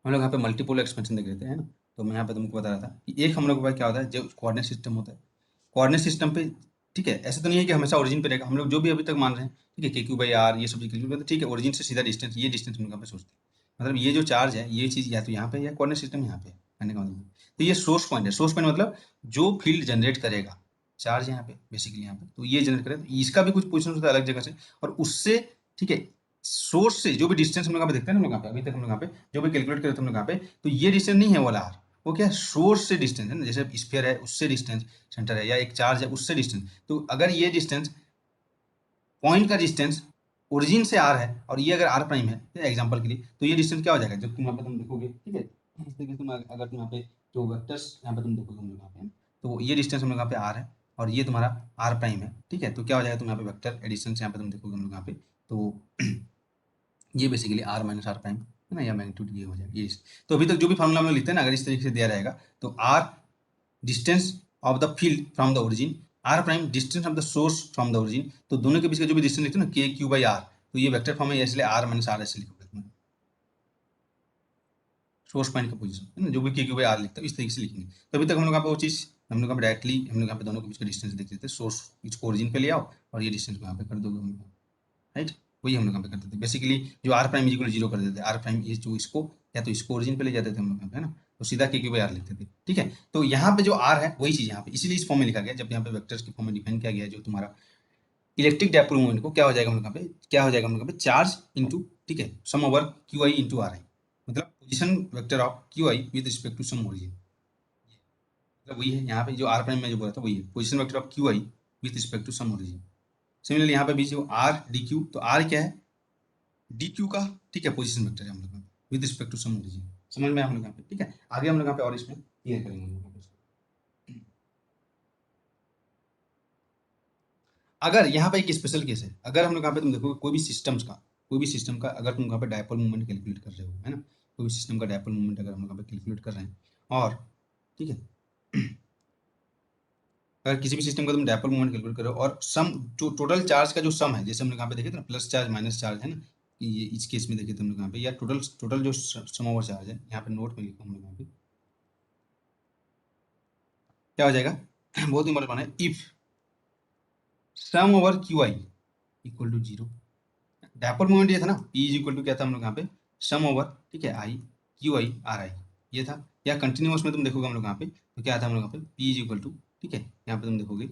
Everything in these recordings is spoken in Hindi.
हम लोग यहाँ पे मल्टीपोल एक्सपेंशन देख रहे थे, है ना। तो मैं यहाँ पे तुमको बता रहा था कि एक हम लोग के पास क्या होता है, जो कोऑर्डिनेट सिस्टम होता है, कोऑर्डिनेट सिस्टम पे, ठीक है, ऐसा तो नहीं है कि हमेशा ओरिजिन पे रहेगा। हम लोग जो भी अभी तक मान रहे हैं, ठीक है, KQ/R ये सब कैलकुलेट करते हैं, ठीक है, ओरिजिन से सीधा डिस्टेंस, ये डिस्टेंस हम लोग यहाँ पे सोचते हैं। मतलब ये जो चार्ज है, ये चीज़ या तो यहाँ पे है या कोऑर्डिनेट सिस्टम यहाँ पे है, कहने का मतलब। तो ये सोर्स पॉइंट है। सोर्स पॉइंट मतलब जो फील्ड जनरेट करेगा चार्ज यहाँ पे, बेसिकली यहाँ पे, तो ये जनरेट करेगा, तो इसका भी कुछ पोजिशन होता है अलग जगह से, और उससे, ठीक है, सोर्स से जो भी डिस्टेंस हम लोग यहाँ पे देखते हैं ना, हम लोग यहाँ पे अभी तक हम लोग यहाँ पे जो भी कैलकुलेट करे थे हम लोग यहाँ पे, तो ये डिस्टेंस नहीं है वाला R, वो क्या है, सोर्स से डिस्टेंस है ना। जैसे स्फीयर है उससे डिस्टेंस सेंटर है, या एक चार्ज है उससे डिस्टेंस। तो अगर ये डिस्टेंस, पॉइंट का डिस्टेंस ओरिजिन से R है, और ये अगर R प्राइम है एग्जांपल के लिए, तो ये डिस्टेंस क्या हो जाएगा, जब तुम यहाँ पे तुम देखोगे, ठीक है, इस तरीके से तुम अगर तुम यहाँ पे जो वेक्टर्स यहाँ पे तुम देखोगे हम लोग यहाँ पे, तो ये डिस्टेंस हम लोग यहाँ पे R है, और ये तुम्हारा R प्राइम है, ठीक है। तो क्या हो जाएगा, तुम यहाँ पे वेक्टर एडिशन से यहाँ पे तुम देखोगे हम लोग यहाँ पे, तो ये basically R minus R prime है ना, या मैग्नीट्यूड ये हो जाएगा, ये तो अभी तक जो भी फॉर्मूला हम लोग लिखते हैं ना, अगर इस तरीके से दिया रहेगा, तो R distance of the field from the origin, R prime distance of the source from the origin, तो दोनों के बीच का जो भी डिस्टेंस लिखते हैं ना, KQ/R, तो ये वेक्टर फॉर्म है, इसलिए R माइनस R ऐसे लिखोगे तुम, सोर्स पॉइंट का पोजीशन है ना, जो भी KQ/R लिखते हो इस तरीके से लिखेंगे। तो अभी तक हम लोग यहाँ पे वो चीज़, हम लोग यहाँ पे डायरेक्टली हम लोग यहाँ पे दोनों के बीच का डिस्टेंस देख लेते हैं, सोर्स इसको ओरिजिन पे ले आओ और ये डिस्टेंस को यहाँ पे कर दोगे हम लोग, राइट। वही हम लोग यहाँ पे करते थे बेसिकली, जो R प्राइम इक्वल 0 कर देते थे, R प्राइम इज जो इसको, या तो इसको ओरिजिन पे ले जाते थे हम लोग यहाँ पे, है ना, तो सीधा KQ/R लिखते थे, ठीक है। तो यहाँ पे जो R है वही चीज़ यहाँ पे, इसीलिए इस फॉर्म में लिखा गया, जब यहाँ पे वेक्टर्स की फॉर्म में डिफाइन किया गया है, जो तुम्हारा इलेक्ट्रिक डायपोल मोमेंट को क्या हो जाएगा हम लोग यहाँ पे, क्या हो जाएगा हम लोग यहाँ पे, चार्ज इंटू, ठीक है, sum over QI into RI, मतलब position vector of QI with respect to some origin, मतलब वही है यहाँ पे जो R प्राइम में जो बोला था वही है, position vector of QI with respect to some origin. Similarly यहाँ पे भी जो R dq, तो R क्या है, dq का, ठीक है, पोजीशन वेक्टर है हम लोग with respect to some origin. समझ में हम लोग यहाँ पे, ठीक है। आगे हम लोग यहाँ पे और इसमें क्लियर करेंगे हम लोग यहाँ पे। अगर यहाँ पे एक स्पेशल केस है, अगर हम लोग यहाँ पे तुम देखोगे कोई भी सिस्टम्स का, कोई भी सिस्टम का अगर तुम यहाँ पे डायपोल मूवमेंट कैलकुलेट कर रहे हो, है ना, कोई भी सिस्टम का डायपोल मूवमेंट अगर हम लोग यहाँ पे कैलकुलेट कर रहे हैं, और ठीक है, अगर किसी भी सिस्टम का तुम डायपोल मूवमेंट कैलकुलेट करो, और सम जो टोटल चार्ज का जो सम है, जैसे हम लोग यहाँ पे देखे थे ना, प्लस चार्ज माइनस चार्ज, है ना, कि ये इस केस में देखे थे हम लोग यहाँ पे, या टोटल टोटल जो सम ओवर चार्ज है, यहाँ पे नोट में लिखा हम लोग यहाँ पे, क्या हो जाएगा, बहुत इंपॉर्टेंट है, if sum over QI equal to 0, dipole moment ये था ना, P इज इक्वल टू क्या था हम लोग यहाँ पे, सम ओवर, ठीक है, I QI RI ये था, या कंटिन्यूअस में तुम देखोगे हम लोग यहाँ पे, तो क्या था हम लोग यहाँ पे, P इज इक्वल टू, ठीक है, यहाँ पे तुम देखोगे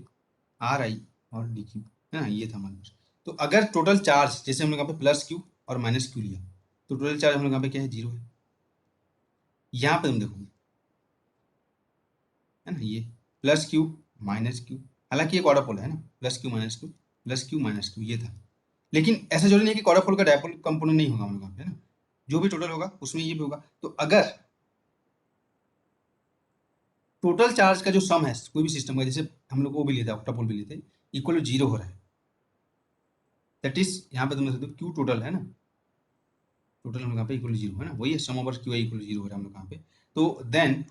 RI और DQ, है ना, ये था हमारे पास। तो अगर टोटल चार्ज, जैसे हम लोग यहाँ पे प्लस Q और माइनस Q लिया, तो टोटल चार्ज हम लोग यहाँ पे क्या है, 0 है। यहाँ पे तुम देखोगे, है ना, ये प्लस Q माइनस Q, हालांकि ये क्वाड्रा पोल है ना, plus Q minus Q, plus Q minus Q, ये था। लेकिन ऐसा जरूरी नहीं है कि क्वाड्रा पोल का डायपोल कंपोनेंट नहीं होगा हम लोग यहाँ पे, है ना, जो भी टोटल होगा उसमें ये भी होगा। तो अगर टोटल चार्ज का जो सम है कोई भी सिस्टम का, जैसे हम लोग वो भी लेते हैं, ऑक्टापोल भी लेते हैं, इक्वल टू 0 हो रहा है, दैट इज यहाँ पे तुम देख सकते हो Q टोटल है ना, टोटल हम लोग यहाँ पे इक्वल टू 0 है ना, वही है, sum over QI equal to 0 हो रहा है हम लोग यहाँ पे। तो देन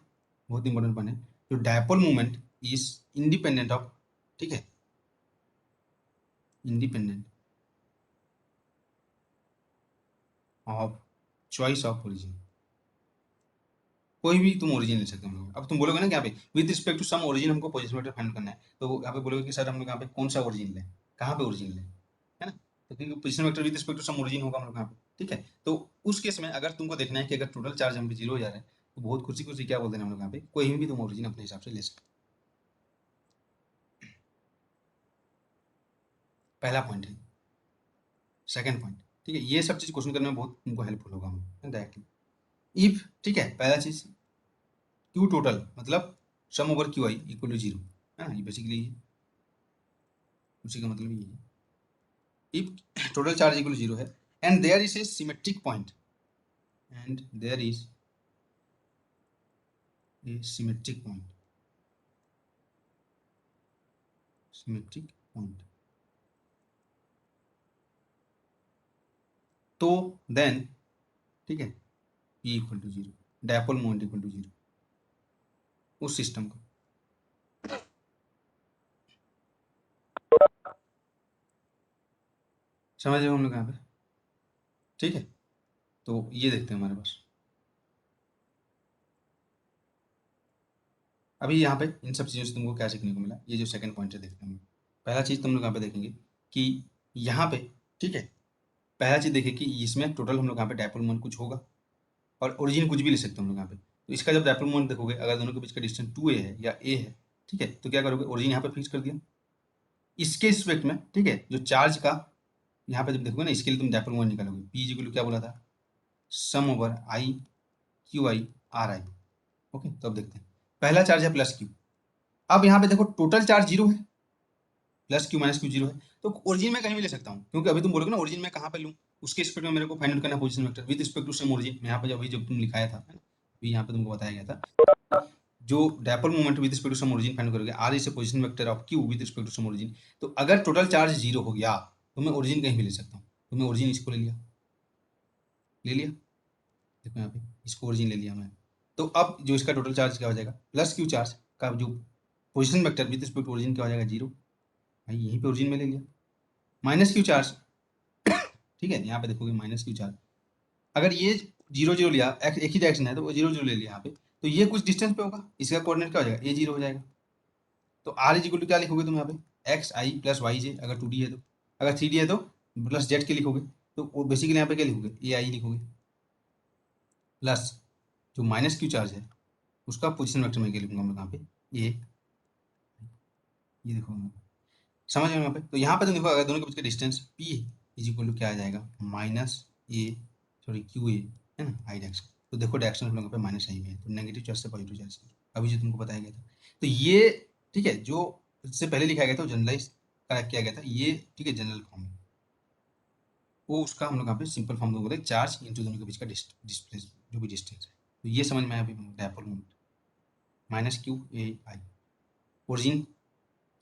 बहुत इंपॉर्टेंट पॉइंट है, जो dipole movement is independent of, ठीक है, independent of choice of origin. कोई भी तुम ओरिजिन ले सकते हो हम लोग। अब तुम बोलोगे ना कि यहाँ पे with respect to some origin हमको पोजिशन वेक्टर फाइंड करना है, तो यहाँ पे बोलोगे कि सर हम लोग यहाँ पे कौन सा ओरिजिन लें, कहाँ पे ओरिजिन लें, है ना, तो क्योंकि position vector with respect to some origin होगा हम लोग यहाँ पे, ठीक है। तो उस केस में अगर तुमको देखना है कि अगर टोटल चार्ज हम पे 0 हो जा रहा है, तो बहुत खुशी खुशी क्या बोलते हैं हम लोग यहाँ पे, कोई भी तुम ओरिजिन अपने हिसाब से ले सकते हो। पहला पॉइंट है। सेकंड पॉइंट, ठीक है, ये सब चीज क्वेश्चन करने में बहुत तुमको हेल्पफुल होगा हम डायरेक्टली। इफ, ठीक है, पहला चीज Q टोटल मतलब सम ओवर QI इक्वल टू 0, है ना, ये बेसिकली उसी का मतलब ये है। If total charge equal to 0 है, and there is a symmetric point, and there is a symmetric point, symmetric point, तो देन, ठीक है, P equal to 0, dipole moment equal to 0 उस सिस्टम का। समझ रहे हो हम लोग यहाँ पे, ठीक है। तो ये देखते हैं हमारे पास, अभी यहाँ पे इन सब चीज़ों से तुमको क्या सीखने को मिला, ये जो सेकंड पॉइंट है देखते हैं। पहला चीज़ तुम लोग यहाँ पे देखेंगे कि यहाँ पे, ठीक है, पहला चीज़ देखिए कि इसमें टोटल हम लोग यहाँ पे डायपोल मोमेंट कुछ होगा और ओरिजिन कुछ भी ले सकते हैं हम लोग यहाँ पे। तो इसका जब डायपोल मोमेंट देखोगे, अगर दोनों के बीच का डिस्टेंस 2a है या a है, ठीक है, तो क्या करोगे, ओरिजिन यहाँ पे फिक्स कर दिया। इसके रिस्पेक्ट में, ठीक है, जो चार्ज का यहाँ पे जब देखोगे ना, इसके लिए तुम डायपोल मोमेंट निकालोगे। पी इज इक्वल टू क्या बोला था, sum over I Q I R I. Okay, तो अब देखते हैं, पहला चार्ज है प्लस क्यू। अब यहाँ पे देखो टोटल चार्ज 0 है, प्लस क्यू माइनस क्यू 0 है, तो ओरिजिन में कहीं भी ले सकता हूँ, क्योंकि अभी तुम बोलोगे ना ओरिजिन में कहाँ पे लूँ, उसके रिस्पेक्ट में मेरे को फाइंड आउट करना position vector with respect to some origin. यहाँ पे जब तुम लिखाया था, अभी यहाँ पे तुमको बताया गया था, जो dipole moment with respect to some origin find करोगे, R is a position vector of Q with respect to some origin. तो अगर टोटल चार्ज 0 हो गया तो मैं ओरिजिन कहीं भी ले सकता हूँ। तो मैं ओरिजिन इसको ले लिया, देखो यहाँ पे इसको ओरिजिन ले लिया मैं। तो अब जो इसका टोटल चार्ज क्या हो जाएगा, प्लस क्यू चार्ज का जो position vector with respect to origin क्या हो जाएगा, 0। भाई यहीं पे ओरिजिन में ले लिया। माइनस क्यू चार्ज, ठीक है, यहाँ पे देखोगे माइनस क्यू चार्ज, अगर ये 0 0 लिया, एक ही डायरेक्शन है तो वो 0 0 ले लिया यहाँ पे, तो ये कुछ डिस्टेंस पे होगा, इसका कोऑर्डिनेट क्या हो जाएगा, a 0 हो जाएगा। तो आर इज इक्वल टू क्या लिखोगे तुम यहाँ पे, एक्स आई प्लस वाई जे, अगर 2D है तो, अगर 3D है तो प्लस जेड के लिखोगे। तो बेसिकली यहाँ पे क्या लिखोगे, ए आई लिखोगे, प्लस जो माइनस क्यू चार्ज है उसका पोजिशन वेक्टर में क्या लिखूंगा मैं यहाँ पे, ये देखो समझ में यहाँ पे। तो यहाँ पे तो देखो, अगर दोनों के बीच का distance p is equal to क्या आ जाएगा, minus A, sorry Q A, है ना, आई डायरेक्शन। तो देखो डायरेक्शन हम लोग पे माइनस आई में है, तो नेगेटिव चार्ज से पॉजिटिव चार्ज, अभी जो तुमको बताया गया था। तो ये, ठीक है, जो इससे पहले लिखा गया था जनरलाइज किया गया था ये, ठीक है, जनरल फॉर्म में, वो उसका हम लोग यहाँ पे सिंपल फॉर्म बोलते हैं, चार्ज इंटू दोनों के बीच का डिस्प्लेस, जो भी डिस्टेंस है। तो ये समझ में आया अभी dipole moment, minus Q A I. Origin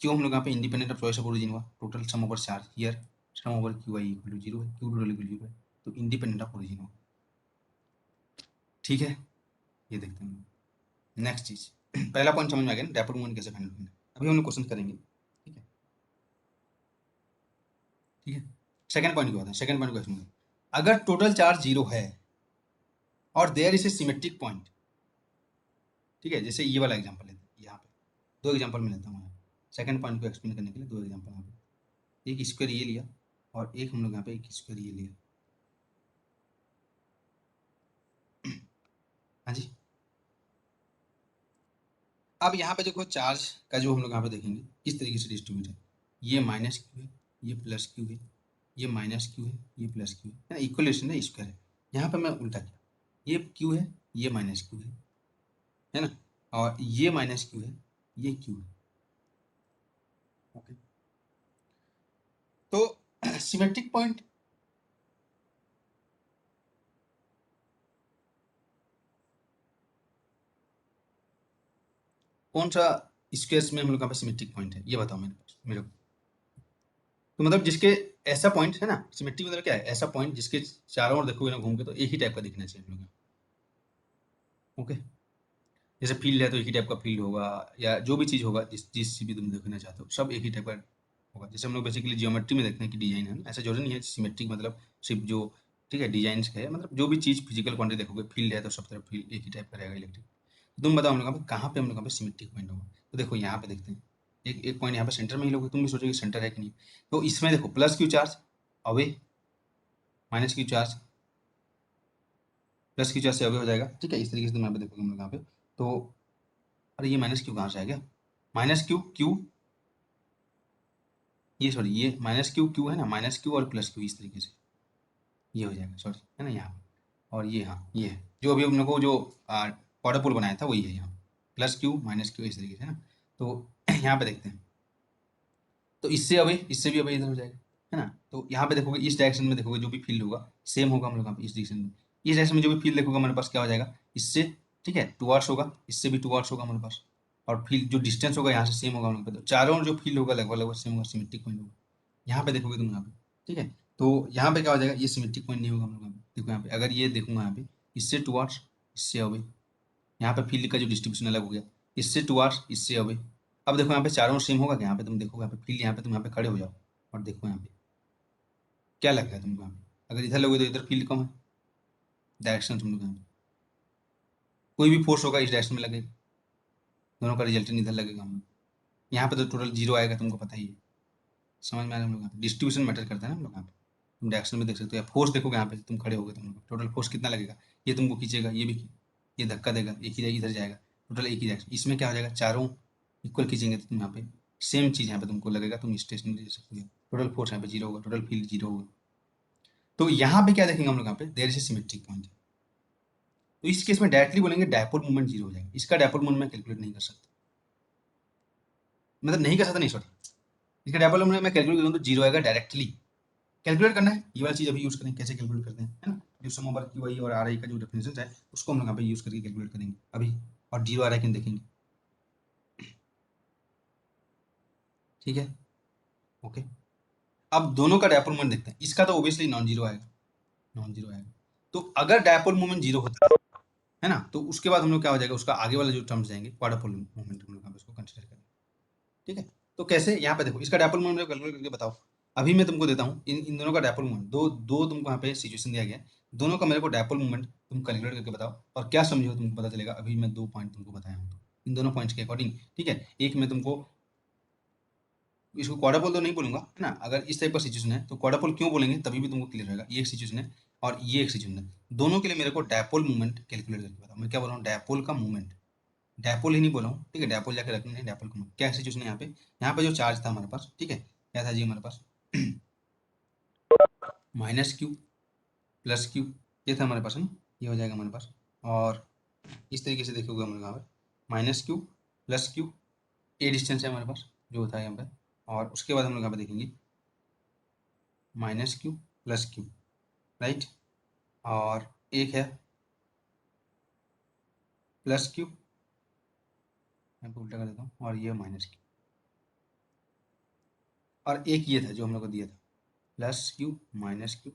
क्यों हम लोग यहाँ पे independent of choice of origin हुआ, total sum over charge here, sum over Q I equal to 0 है, क्यू टोटल इक्वल 0 है, तो इंडिपेंडेंट ऑफ ओरिजिन हो। ठीक है, ये देखते हैं नेक्स्ट चीज। पहला पॉइंट समझ में आ गया ना, डायपोल मोमेंट कैसे फाइंड करना है। अभी हम लोग क्वेश्चन करेंगे, ठीक है, ठीक है। सेकंड पॉइंट क्या होता है, सेकंड पॉइंट क्वेश्चन में, अगर टोटल चार्ज 0 है और there is a symmetric point, ठीक है, जैसे ये वाला एग्जांपल लेते हैं, यहाँ पे दो एग्जांपल में लेता हूँ। सेकंड पॉइंट को एक्सप्लेन करने के लिए दो एग्जांपल यहाँ पे, एक स्क्वायर ये लिया और एक हम लोग यहाँ पे एक स्क्वायर ये लिया। हाँ जी, अब यहाँ पे देखो चार्ज का जो हम लोग यहाँ पे देखेंगे किस तरीके से डिस्ट्रीब्यूट है, ये माइनस क्यू है, ये प्लस क्यू है, ये माइनस क्यू है, ये प्लस क्यू है ना, इक्वलेशन है, स्क्वायर है। यहाँ पे मैं उल्टा किया, ये क्यू है, ये माइनस क्यू है ना, और ये माइनस क्यू है, ये क्यू है। ओके, तो सिमेट्रिक पॉइंट कौन सा स्क्वायर्स में हम लोग यहाँ पे सिमेट्रिक पॉइंट है, ये बताओ मेरे को। तो मतलब जिसके ऐसा पॉइंट है ना, सिमेट्रिक मतलब क्या है, ऐसा पॉइंट जिसके चारों ओर देखोगे ना घूम के तो एक ही टाइप का दिखना चाहिए हम लोग। ओके, जैसे फील्ड है तो एक ही टाइप का फील्ड होगा, या जो भी चीज़ होगा जिस जिस भी तुम देखना चाहते हो सब एक ही टाइप का होगा। जैसे हम लोग बेसिकली जियोमेट्री में देखते हैं कि डिजाइन है ना, ऐसा जरूरी नहीं है सिमेट्रिक मतलब सिर्फ जो, ठीक है, डिजाइन है, मतलब जो भी चीज़ फिजिकल क्वांटिटी देखोगे, फील्ड है तो सब तरफ फील्ड एक ही टाइप का रहेगा इलेक्ट्रिक। तुम बताओ हम लोग यहाँ पे कहाँ पे हम लोग यहाँ पे सिमेट्रिक पॉइंट होगा। तो देखो यहाँ पे देखते हैं, एक एक पॉइंट यहाँ पे सेंटर में ही लोगे, तुम भी सोचोगे सेंटर है कि नहीं। तो इसमें देखो plus Q charge away, minus Q charge plus Q charge से अवे हो जाएगा, ठीक है, इस तरीके से तुम यहाँ पे देखोगे हम लोग यहाँ पे। तो अरे ये माइनस क्यू कहाँ से आ गया, माइनस क्यू क्यू, ये सॉरी ये माइनस क्यू क्यू है ना, माइनस क्यू और प्लस क्यू इस तरीके से ये हो जाएगा, सॉरी, है ना यहाँ। और ये, हाँ ये है जो अभी हम लोग को जो क्वाड्रल पोल बनाया था वही है यहाँ, प्लस क्यू माइनस क्यू इस तरीके से, है ना। तो यहाँ पे देखते हैं, तो इससे अभी इससे भी अभी इधर हो जाएगा, है ना। तो यहाँ पे देखोगे इस डायरेक्शन में देखोगे जो भी फील्ड होगा सेम होगा हम लोग यहाँ पे इस डायरेक्शन में, इस डायरेक्शन में जो भी फील्ड देखोगे हमारे पास क्या हो जाएगा, इससे, ठीक है, टुवर्ड्स होगा, इससे भी टुवर्ड्स होगा हमारे पास। और फील्ड जो डिस्टेंस होगा यहाँ से सेम होगा हम लोग पे, तो चारों ओर जो फील्ड होगा लगभग लगभग सेम होगा, सिमेट्रिक पॉइंट होगा। यहाँ पे देखोगे तुम यहाँ पे, ठीक है, तो यहाँ पे क्या हो जाएगा, ये सिमेट्रिक पॉइंट नहीं होगा हम लोग यहाँ पे। देखो यहाँ पे अगर ये देखूंगा यहाँ पे, इससे टुवर्ड्स, इससे अवे, यहाँ पे फील्ड का जो डिस्ट्रीब्यूशन अलग हो गया, इससे टुवर्ड्स, इससे अवे। अब देखो यहाँ पे चारों सेम होगा क्या, यहाँ पे तुम देखोगे यहाँ पे फील्ड, यहाँ पे तुम यहाँ पे खड़े हो जाओ और देखो यहाँ पे क्या लग रहा है तुमको, यहाँ पे अगर इधर लोगे तो इधर फील्ड कम है, डायरेक्शन तुम लोग यहाँ पे कोई भी फोर्स होगा इस डायरेक्शन में लगेगा, दोनों का रिजल्टेंट इधर लगेगा हम लोग। यहाँ पे तो टोटल 0 आएगा, तुमको पता ही है। समझ में आ रहा है हम लोग? यहाँ पे डिस्ट्रीब्यूशन मैटर करता है ना हम लोग यहाँ पे। तुम डायरेक्शन में देख सकते हो, या फोर्स देखोगे यहाँ पे, तुम खड़े होगे, तुम टोटल फोर्स कितना लगेगा, ये तुमको खींचेगा, ये भी ये धक्का देगा, एक ही इधर जाएगा, टोटल एक ही जाएगा। इसमें क्या हो जाएगा, चारों इक्वल खींचेंगे तो तुम यहाँ पे सेम चीज़ यहाँ पे तुमको लगेगा, तुम स्टेशनरी ले सकते हो। टोटल फोर्स यहाँ पे 0 होगा, टोटल फील्ड 0 होगा। तो यहाँ पे क्या देखेंगे हम लोग, यहाँ पे there is a symmetric point. तो इस केस में डायरेक्टली बोलेंगे डायपोल मूवमेंट 0 हो जाएगा। इसका डायपोल मूवमेंट मैं कैलकुलेट नहीं कर सकता, मतलब नहीं कर सकता, नहीं सॉरी, इसका डायपोल मूवमेंट मैं कैलकुलेट करूँ तो 0 आएगा डायरेक्टली। कैलकुलेट करना है, ये वाली चीज़ अभी यूज़ करेंगे, कैसे कैलकुलेट करते हैं, है ना। जो सम ओवर क्यू आई और आर आई का जो डिफरेंशियल है उसको हम लोग यहाँ पे यूज़ करके कैलकुलेट करेंगे अभी, और 0 आ रहा है कि नहीं देखेंगे। ठीक है, ओके। अब दोनों का डायपोल मूवमेंट देखते हैं। इसका तो ऑब्वियसली नॉन जीरो आएगा, नॉन जीरो आएगा। तो अगर डायपोल मूवमेंट 0 होता है ना, तो उसके बाद हम लोग क्या हो जाएगा, उसका आगे वाला जो टर्म्स जाएंगे क्वाड्रपोल मूवमेंट हम लोग यहाँ पे उसको कंसिडर करेंगे। ठीक है, तो कैसे, यहाँ पे देखो इसका डायपोल मूवमेंट कैलकुलेट करके बताओ। अभी मैं तुमको देता हूँ इन दोनों का डायपोल मूवमेंट, दो दो तुमको यहाँ पे सिचुएशन दिया गया है, दोनों का मेरे को डायपोल मूवमेंट तुम कैलकुलेट करके बताओ, और क्या समझे हो तुमको पता चलेगा। अभी मैं 2 पॉइंट तुमको बताया हूँ, इन दोनों पॉइंट्स के अकॉर्डिंग। ठीक है, एक मैं तुमको इसको क्वाड्रपोल तो नहीं बोलूंगा, है ना। अगर इस टाइप का सिचुएशन है तो क्वाड्रपोल क्यों बोलेंगे, तभी भी तुमको क्लियर होगा। ये एक सिचुएशन है और ये एक सिचुएशन है, दोनों के लिए मेरे को डायपोल मूवमेंट कैलकुलेट करके बताओ। मैं क्या बोल रहा हूँ, डायपोल का मूवमेंट, डायपोल ही नहीं बोला हूँ, ठीक है। डायपोल जाके रखना है, डायपोल का क्या सिचुएशन है यहाँ पे जो चार्ज था हमारे पास, ठीक है, क्या था जी हमारे पास माइनस क्यू प्लस क्यू, ये था हमारे पास, है ना। ये हो जाएगा हमारे पास, और इस तरीके से देखोगे हम लोग यहाँ पर माइनस क्यू प्लस क्यू, ए डिस्टेंस है हमारे पास जो होता है यहाँ पर, और उसके बाद हम लोग यहाँ पे देखेंगे minus Q plus Q, right, और एक है प्लस क्यू, मैं उल्टा कर देता हूँ, और ये माइनस क्यू, और एक ये था जो हम लोग को दिया था plus Q minus Q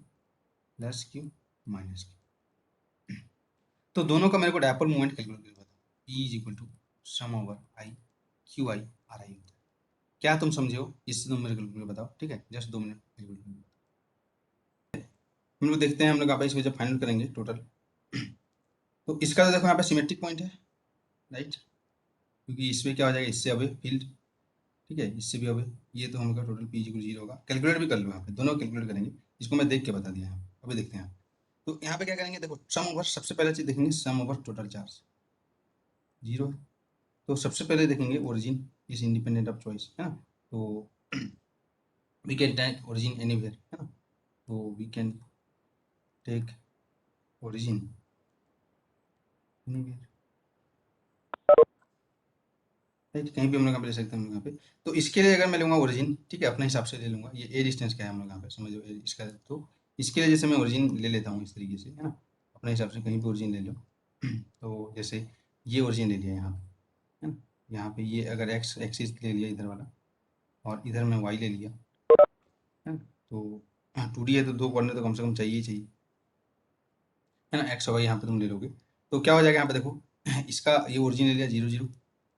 plus Q minus Q. तो दोनों का मेरे को डायपोल मूवमेंट कैलकुलेट करके बताओ। P is equal to sum over I Q I R I होता है। क्या तुम समझे हो, इससे तुम मेरे को कैलकुलेट बताओ। ठीक है, जस्ट 2 मिनट कैलकुलेट करके हम लोग देखते हैं, हम लोग यहाँ पे इसको जब फाइनल करेंगे टोटल, तो इसका तो देखो यहाँ पे सिमेट्रिक पॉइंट है, राइट, क्योंकि इसमें क्या हो जाएगा, इससे अवे फील्ड, ठीक है, इससे भी अवे, ये तो हम लोग का टोटल P इक्वल 0 होगा। कैलकुलेट भी कर लो यहाँ पे, दोनों कैलकुलेट करेंगे, इसको मैं देख के बता दिया यहाँ, अभी देखते हैं। तो यहाँ पे क्या करेंगे, देखो सम ओवर, सबसे पहले चीज देखेंगे सम ओवर टोटल चार्ज 0 है, तो सबसे पहले देखेंगे origin is independent of choice, है ना। तो we can take origin anywhere, है ना, तो we can take origin anywhere, right, कहीं भी हम लोग यहाँ पे ले सकते हैं हम लोग यहाँ पे। तो इसके लिए अगर मैं लूँगा ओरिजिन, ठीक है, अपने हिसाब से ले लूँगा, ये ए डिस्टेंस क्या है हम लोग यहाँ पे समझो इसका, तो इसके लिए जैसे मैं ओरिजिन ले लेता हूँ इस तरीके से, है ना, अपने हिसाब से कहीं भी ओरिजिन ले लो। तो जैसे ये ओरिजिन ले लिया यहाँ पे, है ना, यहाँ पे ये अगर एक्स एक्सिस ले लिया इधर वाला, और इधर मैं वाई ले लिया, है ना। तो 2D है तो 2 कोऑर्डिनेट तो कम से कम चाहिए ही चाहिए, है ना। एक्स और वाई यहाँ पे तुम ले लोगे, तो क्या हो जाएगा यहाँ पे देखो इसका ये ओरिजिन ले लिया 0 0,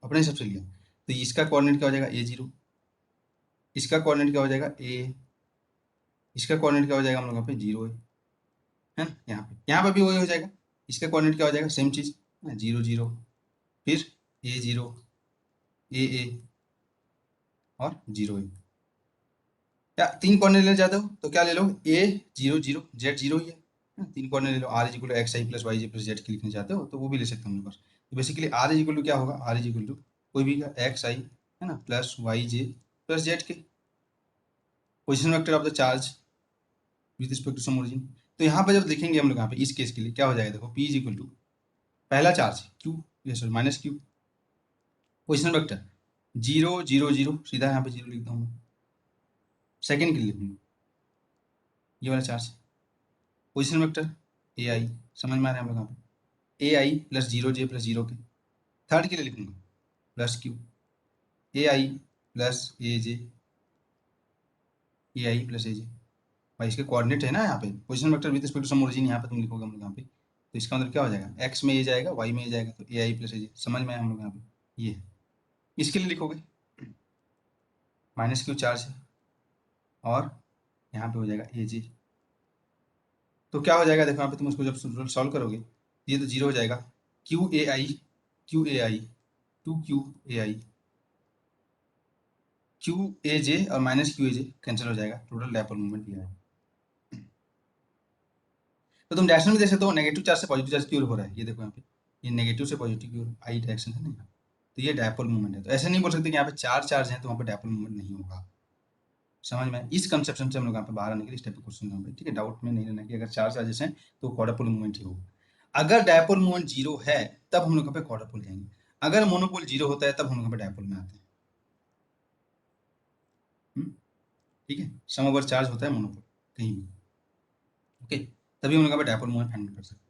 अपने हिसाब से लिया, तो इसका कोऑर्डिनेट क्या हो जाएगा A0, इसका कोऑर्डिनेट क्या हो जाएगा A, इसका कोऑर्डिनेट क्या हो जाएगा हम लोग यहाँ पे 0 है ना। यहाँ पे भी वही हो जाएगा, इसका कोऑर्डिनेट क्या हो जाएगा सेम चीज़, 0 0, फिर A0 A और 0 A। या 3 कोऑर्डिनेट लेना चाहते हो तो क्या ले लो, A0 0 Z0 ही है ना? 3 कोऑर्डिनेट ले लो, r is equal to X I plus Y J plus Z के लिखना चाहते हो तो वो भी ले सकते हो मेरे पास। तो basically r is equal to क्या होगा, r इज इक्वल टू कोई भी एक्स आई, है ना, plus Y J plus Z के position vector of the charge with respect to some origin. तो यहाँ पे जब देखेंगे हम लोग यहाँ पे इस केस के लिए क्या हो जाएगा, देखो P इज इक्वल टू पहला चार्ज Q, ये sorry minus Q, position vector 0 0 0, सीधा यहाँ पे 0 लिखता हूँ, सेकेंड के लिए लिखूंगा ये वाला चार्ज, पोजिशन वेक्टर ए आई, समझ में आ रहा है हम लोग यहाँ पे ए आई प्लस 0 जे प्लस 0 के, थर्ड के लिए लिखूंगा plus Q A I plus A I plus A J, भाई इसके कोऑर्डिनेट है ना यहाँ पे, position vector with respect to some origin यहाँ पे तुम लिखोगे हम लोग यहाँ पे, तो इसका मतलब क्या हो जाएगा, एक्स में ये जाएगा वाई में ये जाएगा, तो ए आई प्लस ए जे, समझ में आया हम लोग यहाँ पे। ये इसके लिए लिखोगे माइनस क्यू चार्ज है, और यहाँ पे हो जाएगा ए जे, तो क्या हो जाएगा देखो यहाँ पे तुम उसको जब सॉल्व करोगे ये तो 0 हो जाएगा, Q A I 2QAI, QAJ और माइनस QAJ कैंसिल हो जाएगा, टोटल डायपोल मोमेंट ये है। तो तुम डायरेक्शन में देख सकते हो, नेगेटिव चार्ज से पॉजिटिव चार्ज की ओर हो रहा है, ये देखो यहाँ पे, ये नेगेटिव से पॉजिटिव की ओर आई डायरेक्शन है ना, तो ये डायपोल मूवमेंट है। तो ऐसे नहीं बोल सकते कि यहाँ पे 4 चार्ज हैं तो वहाँ पे डायपोल मूवमेंट नहीं होगा। समझ में? इस कंसेप्शन से हम लोग यहाँ पे बाहर आने के लिए इस टाइप के क्वेश्चन यहाँ पे, ठीक है, डाउट में नहीं रहना कि अगर 4 चार्जेस हैं तो क्वाड्रपोल मूवमेंट ही होगा। अगर डायपोल मूवमेंट 0 है तब हम लोग यहाँ पे क्वाड्रपोल जाएंगे, अगर मोनोपोल 0 होता है तब हम लोग यहाँ पे डायपोल में आते हैं। ठीक है, सम ओवर चार्ज होता है मोनोपोल कहीं भी, ओके, तभी हम लोग यहाँ पे डायपोल मूवमेंट फाइंड कर सकते हैं।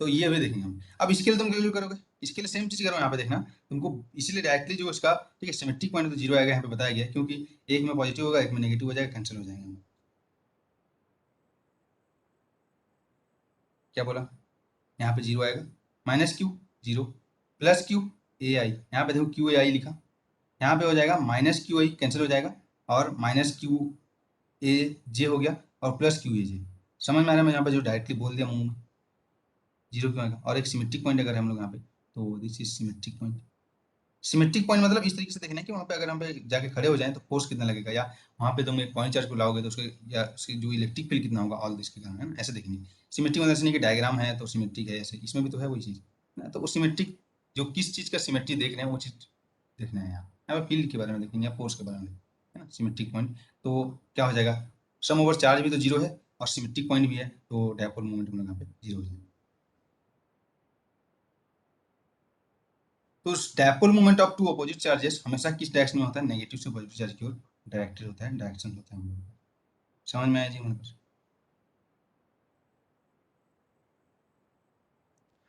तो ये अभी देखेंगे हम। अब इसके लिए तुम कैलकुलेट करोगे, इसके लिए सेम चीज करो, यहाँ पे देखना तुमको, इसीलिए डायरेक्टली जो इसका, ठीक है, सिमेट्रिक पॉइंट तो 0 आएगा, यहाँ पे बताया गया, क्योंकि एक में पॉजिटिव होगा एक में नेगेटिव हो जाएगा, कैंसिल हो जाएंगे। क्या बोला, यहाँ पे 0 आएगा, minus Q 0, plus Q A I, यहाँ पे देखो क्यू ए आई लिखा, यहाँ पे हो जाएगा माइनस क्यू आई कैंसिल हो जाएगा, और माइनस क्यू ए जे हो गया, और प्लस क्यू ए जे। समझ में आ रहा है? मैं यहाँ पे जो डायरेक्टली बोल दिया मुंह में, 0 क्यों आएगा। और एक सिमेट्रिक पॉइंट अगर हम लोग यहाँ पे, तो this is symmetric point. Symmetric point मतलब इस तरीके से देखना है कि वहाँ पे अगर हम पे जाके खड़े हो जाएं तो फोर्स कितना लगेगा, या वहाँ पे तुम एक पॉइंट चार्ज को लाओगे तो उसके, या उसकी जो इलेक्ट्रिक फील्ड कितना होगा, ऑल दिस के कारण, है ना, ऐसे देखेंगे। सिमेट्रिक मतलब ऐसे नहीं कि डायग्राम है तो सिमेट्रिक है, ऐसे इसमें भी तो है वही चीज़ ना। तो वो सिमेट्रिक, जो किस चीज़ का सिमेट्री देख रहे हैं वो चीज़ देखना है। यहाँ पे फील्ड के बारे में देखेंगे या फोर्स के बारे में, है ना, सिमेट्रिक पॉइंट। तो क्या हो जाएगा, सम ओवर चार्ज भी तो 0 है और सिमेट्रिक पॉइंट भी है, तो डायपोल मोमेंट हम लोग यहाँ पे 0 हो जाएगा। तो dipole moment of two opposite charges हमेशा किस डायरेक्शन में होता है, नेगेटिव से पॉजिटिव चार्ज की ओर डायरेक्टेड होता है, डायरेक्शन होता है हम लोग का। समझ में आया जी मेरे पास?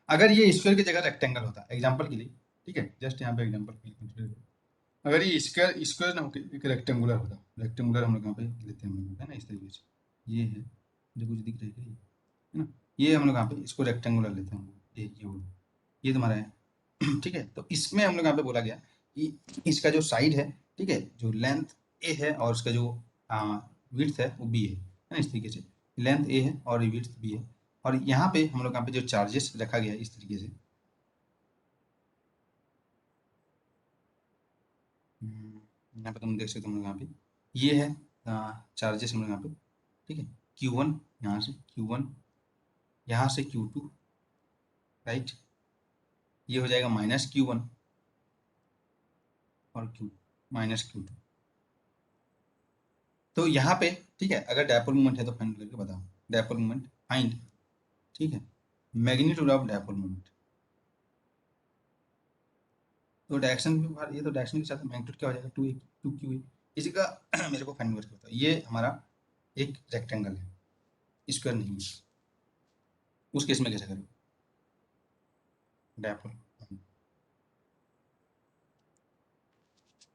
अगर ये स्क्वायर की जगह रेक्टेंगल होता, एग्जांपल के लिए, ठीक है, जस्ट यहाँ पे एग्जांपल के लिए कंसीडर करो, अगर ये स्क्वायर स्क्वायर ना होकर एक रेक्टेंगुलर होता, रेक्टेंगुलर हम लोग यहाँ पे लेते हैं हम लोग, है ना, इस तरीके से, ये है, मुझे कुछ दिख रहा है क्या ये? है ना, ये हम लोग यहाँ पे इसको रेक्टेंगुलर लेते हैं हम लोग, ये हो गया, ये तुम्हारा है। ठीक है, तो इसमें हम लोग यहाँ पे बोला गया कि इसका जो साइड है, ठीक है, जो लेंथ ए है और उसका जो विड्थ है वो बी है ना, इस तरीके से लेंथ ए है और विड्थ बी है। और यहाँ पे हम लोग यहाँ पे जो चार्जेस रखा गया है इस तरीके से, यहाँ पे तुम देख सकते हो हम लोग यहाँ पे, ये है चार्जेस हम लोग यहाँ पे, ठीक है, Q1 यहाँ से Q1, यहाँ से Q2, राइट, ये हो जाएगा माइनस Q1 और Q माइनस Q2। तो यहाँ पे, ठीक है, अगर डायपोल मोमेंट है तो फाइंड करके बताओ, डायपोल मोमेंट फाइंड, ठीक है, मैग्नीट्यूड ऑफ डायपोल मोमेंट। तो डायरेक्शन भी बाहर, ये तो डायरेक्शन के साथ मैग्नीट्यूड क्या हो जाएगा, 2 QA। इसी का मेरे को फाइंड करके बताओ, ये हमारा एक रेक्टेंगल है, स्क्वायर नहीं है, उस केस में कैसे करें डायपोल,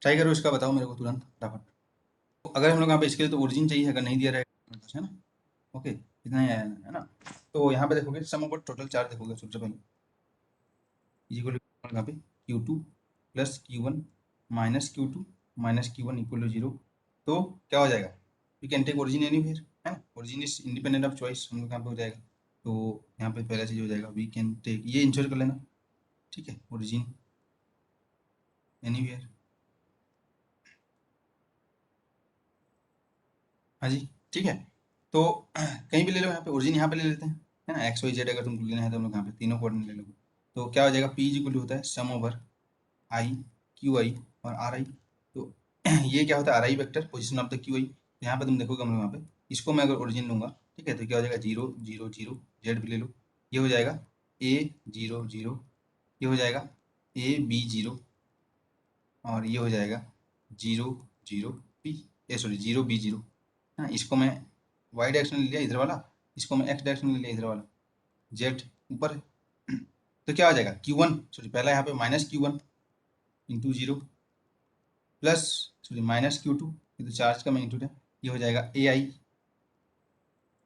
ट्राई करो इसका, बताओ मेरे को तुरंत फटाफट। तो अगर हम लोग यहाँ पे इसके लिए तो ओरिजिन चाहिए, अगर नहीं दिया रहेगा है ना, ओके, इतना ही आया है ना। तो यहाँ पे देखोगे सम ओवर टोटल चार्ज देखोगे सबसे पहले, इक्वल यहाँ पे Q2 plus Q1 minus Q2 minus Q1 equal to 0। तो क्या हो जाएगा, we can take origin anywhere, है ना, origin is independent of choice, हम लोग यहाँ पे हो जाएगा। तो यहाँ पे पहला चीज हो जाएगा, वी कैन टेक, ये इंश्योर कर लेना, ठीक है, ओरिजिन एनीवेयर। हाँ जी, ठीक है, तो कहीं भी ले लो, यहाँ पे ओरिजिन यहाँ पे ले लेते हैं, है ना, एक्स वाई जेड अगर तुमको लेना है तो हम लोग यहाँ पे तीनों कोऑर्डिनेट ले लोगे। तो क्या हो जाएगा, पी इज इक्वल टू होता है सम ओवर आई क्यू आई और आर आई। तो ये क्या होता है, are I vector position of the Q I. यहाँ पे तुम देखोगे हम लोग यहाँ पे, इसको मैं अगर ओरिजिन लूंगा, ठीक है, तो क्या हो जाएगा 0 0 0, जेड भी ले लो, ये हो जाएगा ए 0 0, ये हो जाएगा ए बी 0, और ये हो जाएगा 0 0 बी, ए सॉरी 0 बी 0। हाँ, इसको मैं वाई डायरेक्शन ले लिया इधर वाला, इसको मैं एक्स डायरेक्शन ले लिया इधर वाला, जेड ऊपर है। तो क्या हो जाएगा Q1, सॉरी पहला यहाँ पे minus Q1 into 0 plus, sorry minus Q2, ये तो चार्ज का मैग्नीट्यूड है, ये हो जाएगा ए आई,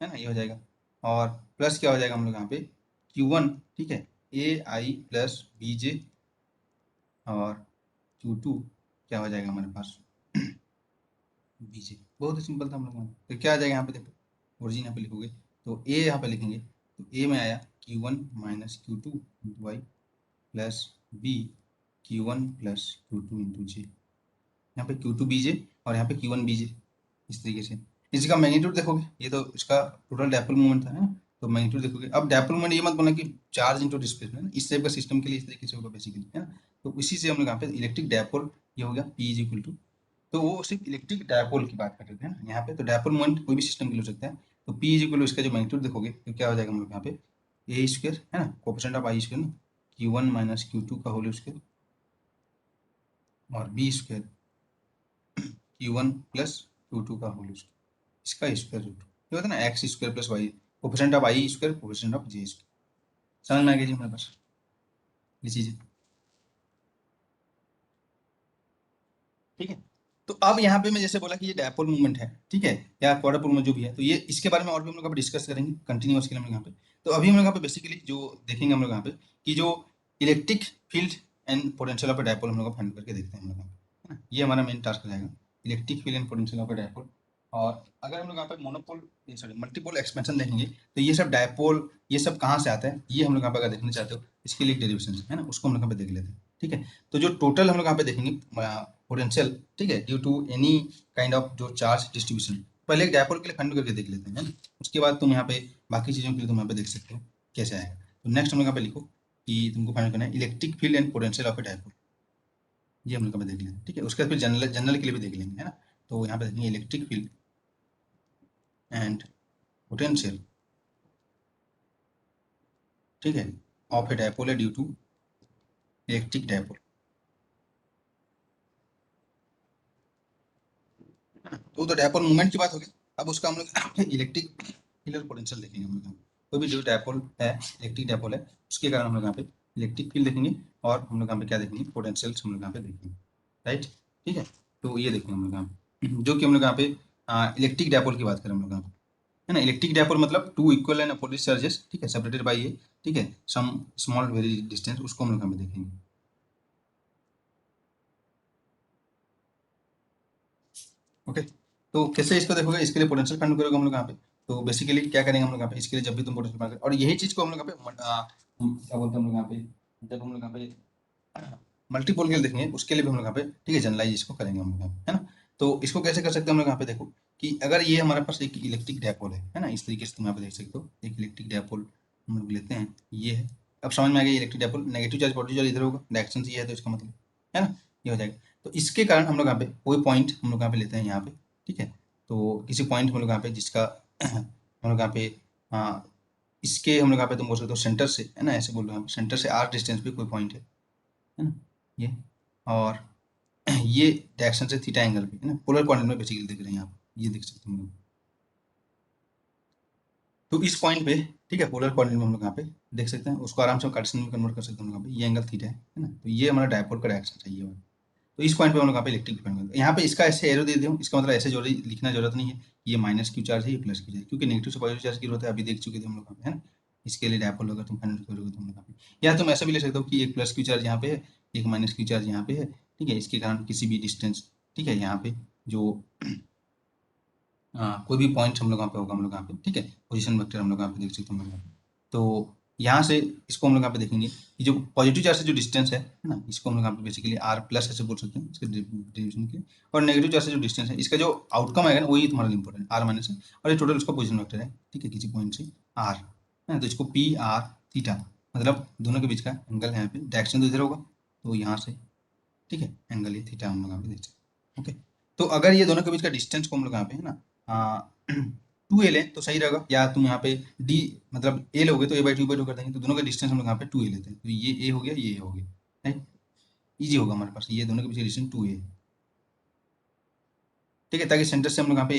है ना, ये हो जाएगा, और प्लस क्या हो जाएगा हम लोग यहाँ पे Q1, ठीक है, ए आई प्लस बी जे, और Q2 क्या हो जाएगा हमारे पास बी जे। बहुत ही सिंपल था हम लोग का। तो क्या आ जाएगा यहाँ पे, देखो ओरिजिन यहाँ पे लिखोगे तो ए यहाँ पे लिखेंगे, तो ए में आया Q1 minus Q2 into Y plus B Q1 plus Q2 into J, यहाँ पे Q2 बीजे और यहाँ पे Q1 बीजे, इस तरीके से। इसका मैग्नीट्यूड देखोगे, ये तो इसका टोटल डायपोल मोमेंट था, है ना, तो मैग्नीट्यूड देखोगे। अब डायपोल मोमेंट ये मत बोलना कि चार्ज इंटू डिस्प्लेसमेंट, इस टाइप का सिस्टम के लिए इस तरीके से होगा बेसिकली, है ना। तो इसी से हम लोग यहाँ पे इलेक्ट्रिक डायपोल ये हो गया P इज इक्वल टू, तो वो सिर्फ इलेक्ट्रिक डायपोल की बात कर रहे थे, है ना। यहाँ पे तो डायपोल मोमेंट कोई भी सिस्टम के लिए हो सकता है, तो P इज इक्वल टू इसका जो मैग्नीट्यूड देखोगे तो क्या हो जाएगा हम लोग यहाँ पे ए स्क्वायर, है ना, कोएफिशिएंट ऑफ आई स्क्वायर ना, Q1 माइनस Q2 का होल स्क्वायर और B square Q1 plus Q2 का होल स्क्वायर, इसका स्क्वायर रूट, ये होता है ना X square plus Y, coefficient of I square coefficient of J square. समझ में आ गया जी हमारे पास ये चीज़, ठीक है। तो अब यहाँ पे मैं जैसे बोला कि ये डायपोल मूवमेंट है, ठीक है, या क्वाड्रपोल में जो भी है, तो ये इसके बारे में और भी हम लोग यहाँ पे डिस्कस करेंगे कंटिन्यूअस के लिए हम लोग यहाँ पे। तो अभी हम लोग यहाँ पे बेसिकली जो देखेंगे हम लोग यहाँ पे कि जो electric field and potential of dipole हम लोग फाइंड करके देखते हैं हम लोग यहाँ पे, है ना। ये हमारा मेन टास्क रहेगा, electric field and potential of dipole. और अगर हम लोग यहाँ पे मोनोपोल सॉरी मल्टीपोल एक्सपेंशन देखेंगे तो ये सब डायपोल ये सब कहाँ से आता है, ये हम लोग यहाँ पे अगर देखना चाहते हो इसके लिए डेरिवेशन है ना, उसको हम लोग यहाँ पे देख लेते हैं, ठीक है। तो जो टोटल हम लोग यहाँ पे देखेंगे पोटेंशियल, ठीक है, due to any kind of जो चार्ज डिस्ट्रीब्यूशन, पहले एक डायपोल के लिए फाइंड करके देख लेते हैं, है ना। उसके बाद तुम यहाँ पे बाकी चीज़ों के लिए तुम यहाँ पे देख सकते हो कैसे आएगा। तो नेक्स्ट हम लोग यहाँ पे लिखो कि तुमको फाइंड करना है electric field and potential of A dipole, ये हम लोग यहाँ पे देख लेंगे, ठीक है। उसके बाद फिर जनरल जनरल के लिए भी देख लेंगे, है ना। तो यहाँ पे देखेंगे इलेक्ट्रिक फील्ड एंड पोटेंशियल, ठीक है, ऑफ ए डायपोल है ड्यू टू इलेक्ट्रिक डायपोल। तो डायपोल मूवमेंट की बात होगी। अब उसका हम लोग इलेक्ट्रिक फील्ड और पोटेंशियल देखेंगे हम लोग यहाँ पे। कोई भी जो डायपोल है इलेक्ट्रिक डायपोल है उसके कारण हम लोग यहाँ पे इलेक्ट्रिक फील्ड देखेंगे और हम लोग यहाँ पे क्या देखेंगे पोटेंशियल्स हम लोग यहाँ पे देखेंगे, राइट, ठीक है। तो ये देखेंगे हम लोग यहाँ पे जो कि हम लोग यहाँ पे इलेक्ट्रिक डायपोल की बात करें हम लोग यहाँ पे, है ना। इलेक्ट्रिक डायपोल मतलब two equal and opposite charges, ठीक है, सेपरेटेड बाई ए, ठीक है, सम स्मॉल वेरी डिस्टेंस, उसको हम लोग यहाँ पे देखेंगे। ओके, तो कैसे इसको देखोगे, इसके लिए पोटेंशियल फाइंड करोगे हम लोग यहाँ पे। तो बेसिकली क्या करेंगे हम लोग यहाँ पे, इसके लिए जब भी तुम पोटेंशियल फाइंड और यही चीज को हम लोग यहाँ पे क्या बोलते हैं हम लोग यहाँ पे, जब हम लोग यहाँ पे मल्टीपोल के लिए देखेंगे उसके लिए भी हम लोग यहाँ पे, ठीक है, जनरलाइज इसको करेंगे हम लोग यहाँ पे, है ना। तो इसको कैसे कर सकते हैं हम लोग यहाँ पे, देखो कि अगर ये हमारे पास एक इलेक्ट्रिक डायपोल है ना, इस तरीके से तुम यहाँ पे देख सकते हो एक इलेक्ट्रिक डायपोल हम लोग लेते हैं, ये है। अब समझ में आ गया electric dipole, negative charge positive charge इधर होगा, डायरेक्शन ये है तो इसका मतलब, है ना, ये हो जाएगा। तो इसके कारण हम लोग यहाँ पे कोई पॉइंट हम लोग यहाँ पे लेते हैं यहाँ पे, ठीक है। तो किसी पॉइंट हम लोग यहाँ पे जिसका हम लोग यहाँ पे इसके हम लोग यहाँ पे तुम बोल सकते हो सेंटर से, है ना, ऐसे बोल रहे हैं सेंटर से आर डिस्टेंस पे कोई पॉइंट है ना, ये, और ये डायरेक्शन से थीटा एंगल पे, है ना, पोलर कोऑर्डिनेट में बेसिकली देख रहे हैं आप, ये देख सकते हैं हम लोग। तो इस पॉइंट पे, ठीक है, पोलर कोऑर्डिनेट में हम लोग यहाँ पे देख सकते हैं, उसको आराम से कार्टेशियन में कन्वर्ट कर सकते हैं हम लोग यहाँ पे, ये एंगल थीटा है ना, तो ये हमारा डायपोल का डायरेक्शन चाहिए वाला। तो इस पॉइंट पे हम लोग यहाँ पे इलेक्ट्रिक डिपेंड करते हैं, यहाँ पे इसका ऐसे एरो दे दिया हूँ, इसका मतलब ऐसे जो लिखना जरूरत नहीं है, ये माइनस क्यू चार्ज है ये प्लस क्यू चार्ज, क्योंकि नेगेटिव से पॉजिटिव चार्ज की जरूरत है, अभी देख चुके थे हम लोग यहाँ पे, है ना। इसके लिए डायपोल अगर तुम फाइंड करोगे तो हम लोग यहाँ पे, या तुम ऐसा भी ले सकते हो कि एक प्लस क्यू चार्ज यहाँ पे है, एक माइनस क्यू चार्ज यहाँ पे है, ठीक है, इसके कारण किसी भी डिस्टेंस, ठीक है, यहाँ पे जो कोई भी पॉइंट हम लोग यहाँ पे होगा हम लोग यहाँ पे, ठीक है, पोजीशन वेक्टर हम लोग यहाँ पे देख सकते हैं हम लोग यहाँ पे। तो यहाँ से इसको हम लोग यहाँ पे देखेंगे कि जो पॉजिटिव चार्ज से जो डिस्टेंस है ना, इसको हम लोग यहाँ पे बेसिकली आर प्लस ऐसे बोल सकते हैं इसके डेरिवेशन के, और नेगेटिव चार्ज से जो डिस्टेंस है इसका जो आउटकम आएगा ना वही तुम्हारा इंपॉर्टेंट आर माइनस है, और ये टोटल उसका पोजिशन वेक्टर है, ठीक है, किसी पॉइंट से आर, है ना। तो इसको पी आर थीटा मतलब दोनों के बीच का एंगल है, यहाँ पे डायरेक्शन तो इधर होगा, तो यहाँ से, ठीक है, एंगल ये थीटा हम लोग यहाँ पे देख सकते हैं। ओके, तो अगर ये दोनों के बीच का डिस्टेंस को हम लोग यहाँ पे, है ना, 2a लें तो सही रहेगा, या तुम यहाँ पे d मतलब a लोगे तो a/2 कर देंगे, तो दोनों का डिस्टेंस हम लोग यहाँ पे 2a लेते हैं, तो ये a हो गया ये a हो गया, राइट, इजी होगा हमारे पास, ये दोनों के बीच का डिस्टेंस 2a, ठीक है, ताकि सेंटर से हम लोग यहाँ पे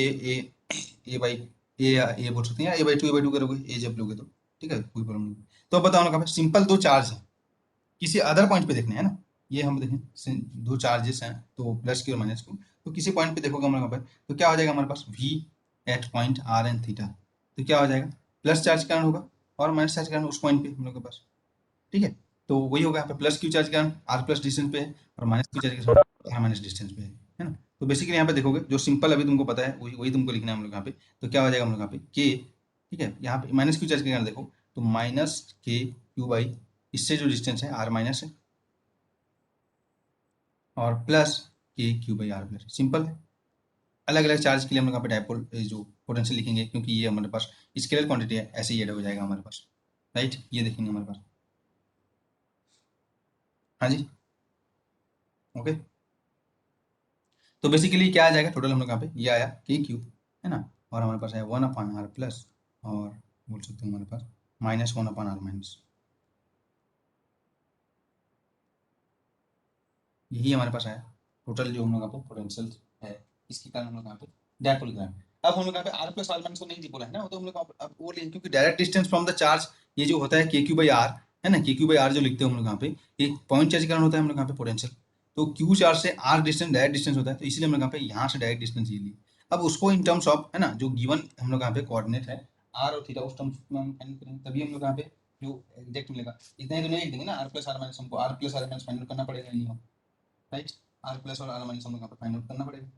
a बोल सकते हैं, या a/2 करोगे a जब लोगे तो, ठीक है, कोई प्रॉब्लम नहीं। तो अब बताओ ना, यहाँ पे सिंपल दो चार्ज है, किसी अदर पॉइंट पे देखने है ना, ये हम देखें दो चार्जेस हैं तो प्लस की और माइनस को, तो किसी पॉइंट पे देखोगे हम लोग यहाँ पर, तो क्या हो जाएगा हमारे पास v at point R and theta, तो क्या हो जाएगा प्लस चार्ज कारण होगा और माइनस चार्ज कारण उस पॉइंट पे हम लोग के पास, ठीक है। तो वही होगा यहाँ पे प्लस क्यू चार्ज कारण आर प्लस डिस्टेंस पे है और माइनस क्यू चार्ज के आर माइनस डिस्टेंस पे है ना। तो बेसिकली यहाँ पे देखोगे जो सिंपल अभी तुमको पता है वही वही तुमको लिखना है हम लोग यहाँ पे, तो क्या हो जाएगा हम लोग यहाँ पे के, ठीक है, यहाँ पे माइनस क्यू चार्ज के कारण देखो तो माइनस के क्यू बाई इससे जो डिस्टेंस है आर माइनस है, और plus K Q by R plus, simple है। अलग अलग चार्ज के लिए हम लोग यहाँ पे डायपोल जो पोटेंशियल लिखेंगे, क्योंकि ये हमारे पास स्केलर क्वांटिटी है, ऐसे ही ऐड हो जाएगा हमारे पास, राइट। ये देखेंगे हमारे पास, हाँ जी, ओके। तो बेसिकली क्या आ जाएगा टोटल हम लोग यहाँ पे, ये आया के क्यू, है ना, और हमारे पास है 1/r प्लस, और बोल सकते हैं हमारे पास -1/r माइनस, यही हमारे पास आया टोटल जो हम लोग यहाँ पे पोटेंशियल है, इसके कारण हम लोग यहाँ पे डायपोल ग्राफ। अब हम लोग यहाँ पे r प्लस आर माइनस को नहीं बोला है ना, वो तो हम लोग अब वो लिए, क्योंकि direct distance from the charge ये जो होता है के क्यू बाई आर, है ना, के क्यू बाई आर जो लिखते हैं हम लोग यहाँ पे, ये पॉइंट चार्ज के कारण होता है हम लोग यहाँ पे पोटेंशियल। तो क्यू चार्ज से आर डिस्टेंस डायरेक्ट डिस्टेंस होता है, तो इसलिए हम लोग यहाँ पे यहाँ से डायरेक्ट डिस्टेंस ये लिए। अब उसको इन टर्म्स ऑफ, है ना, जो गिवन हम लोग यहाँ पे कोऑर्डिनेट है आर और थीटा, उस टर्म्स में हम फाइंड करेंगे, तभी हम लोग यहाँ पे जो एग्जैक्ट मिलेगा। इतना ही तो नहीं लिख देंगे ना, आर प्लस आर माइनस, हमको R plus R minus find करना पड़ेगा, नहीं, राइट। आर प्लस और आर माइनस हम लोग यहाँ पे फाइंड आउट करना पड़ेगा,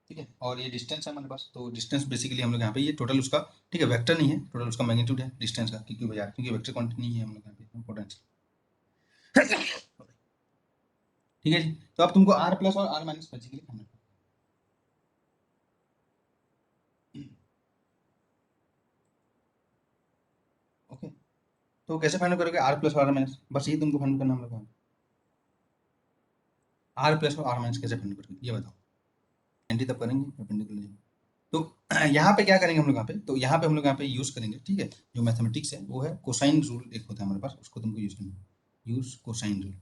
ठीक है। और ये डिस्टेंस है हमारे पास, तो डिस्टेंस बेसिकली हम लोग यहाँ पे ये टोटल उसका, ठीक है, वेक्टर नहीं है, टोटल उसका मैग्नीट्यूड है डिस्टेंस का, क्योंकि भैया क्योंकि वेक्टर क्वांटिटी नहीं है हम लोग यहाँ पे, इंपॉर्टेंट, ठीक है जी। तो अब तुमको आर प्लस और R minus basically find out, okay. तो कैसे फाइंड आउट करोगे आर प्लस और आर माइनस, बस ये तुमको फाइंड करना हम लोग, आर प्लस और आर माइनस कैसे फाइंड करोगे ये बताओ, एंटी तब करेंगे परपेंडिकुलर। तो यहाँ पे क्या करेंगे हम लोग यहाँ पे, तो यहाँ पे हम लोग यहाँ पे यूज करेंगे, ठीक है, जो मैथमेटिक्स है वो है कोसाइन रूल, एक होता है हमारे पास, उसको तुमको यूज करना है, यूज कोसाइन रूल,